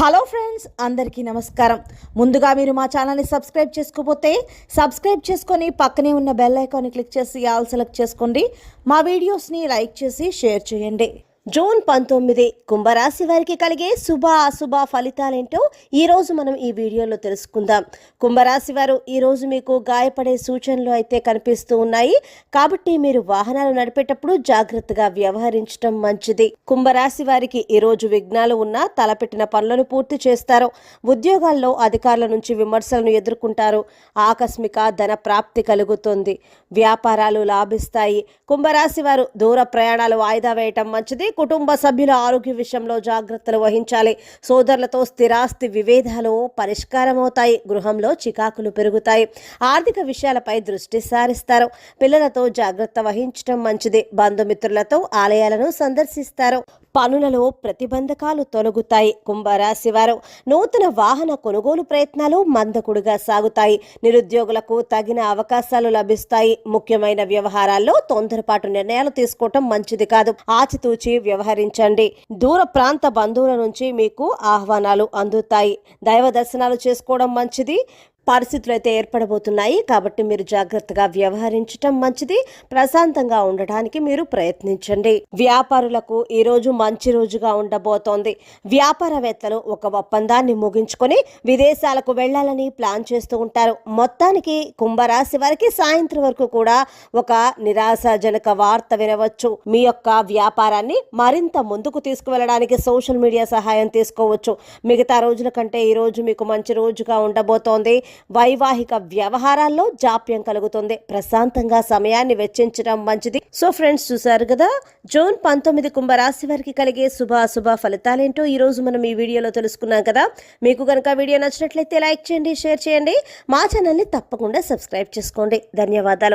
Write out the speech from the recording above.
Hello friends, అందరికీ నమస్కారం. ముందుగా మీరు మా ఛానల్ని సబ్స్క్రైబ్ చేసుకోకపోతే సబ్స్క్రైబ్ చేసుకొని పక్కనే ఉన్న బెల్ ఐకాన్ని క్లిక్ చేసి ఆల్ సెలెక్ట్ చేసుకోండి. మా వీడియోస్ని లైక్ చేసి షేర్ చేయండి. జూన్ 19 కుంభరాశి వారికి కలిగే శుభ అశుభ ఫలితాలేంటో ఈరోజు మనం ఈ వీడియోలో తెలుసుకుందాం. కుంభరాశి వారు ఈరోజు మీకు గాయపడే సూచనలు అయితే కనిపిస్తూ ఉన్నాయి. కాబట్టి మీరు వాహనాలు నడిపేటప్పుడు జాగ్రత్తగా వ్యవహరించడం మంచిది. కుంభరాశి వారికి ఈరోజు విఘ్నాలు ఉన్నా తలపెట్టిన పనులను పూర్తి చేస్తారు. ఉద్యోగాల్లో అధికారుల నుంచి విమర్శలను ఎదుర్కొంటారు. ఆకస్మిక ధన ప్రాప్తి కలుగుతుంది. వ్యాపారాలు లాభిస్తాయి. కుంభరాశి వారు దూర ప్రయాణాలు వాయిదా వేయటం మంచిది. కుటుంబ సభ్యుల ఆరోగ్య విషయంలో జాగ్రత్తలు వహించాలి. సోదరులతో స్థిరాస్తి విభేదాలు పరిష్కారమవుతాయి. గృహంలో చికాకులు పెరుగుతాయి. ఆర్థిక విషయాలపై దృష్టి సారిస్తారు. పిల్లలతో జాగ్రత్త వహించడం మంచిది. బంధుమిత్రులతో ఆలయాలను సందర్శిస్తారు. పనులలో ప్రతిబంధకాలు తొలగుతాయి. కుంభరాశి వారు నూతన వాహన కొనుగోలు ప్రయత్నాలు మందకుడిగా సాగుతాయి. నిరుద్యోగులకు తగిన అవకాశాలు లభిస్తాయి. ముఖ్యమైన వ్యవహారాల్లో తొందరపాటు నిర్ణయాలు తీసుకోవటం మంచిది కాదు. ఆచితూచి వ్యవహరించండి. దూర ప్రాంత బంధువుల నుంచి మీకు ఆహ్వానాలు అందుతాయి. దైవ దర్శనాలు చేసుకోవడం మంచిది. పరిస్థితులు అయితే ఏర్పడబోతున్నాయి. కాబట్టి మీరు జాగ్రత్తగా వ్యవహరించటం మంచిది. ప్రశాంతంగా ఉండటానికి మీరు ప్రయత్నించండి. వ్యాపారులకు ఈరోజు మంచి రోజుగా ఉండబోతోంది. వ్యాపారవేత్తలు ఒక ఒప్పందాన్ని ముగించుకొని విదేశాలకు వెళ్లాలని ప్లాన్ చేస్తూ ఉంటారు. మొత్తానికి కుంభరాశి వారికి సాయంత్రం వరకు కూడా ఒక నిరాశాజనక వార్త వినవచ్చు. మీ యొక్క వ్యాపారాన్ని మరింత ముందుకు తీసుకువెళ్ళడానికి సోషల్ మీడియా సహాయం తీసుకోవచ్చు. మిగతా రోజుల కంటే ఈ రోజు మీకు మంచి రోజుగా ఉండబోతోంది. వైవాహిక వ్యవహారాల్లో జాప్యం కలుగుతుంది. ప్రశాంతంగా సమయాన్ని వెచ్చించడం మంచిది. సో ఫ్రెండ్స్, చూసారు కదా, జూన్ 19 కుంభరాశి వారికి కలిగే శుభ అశుభ ఫలితాలేంటో ఈ రోజు మనం ఈ వీడియోలో తెలుసుకున్నాం కదా. మీకు కనుక వీడియో నచ్చినట్లయితే లైక్ చేయండి, షేర్ చేయండి. మా ఛానల్ని తప్పకుండా సబ్స్క్రైబ్ చేసుకోండి. ధన్యవాదాలు.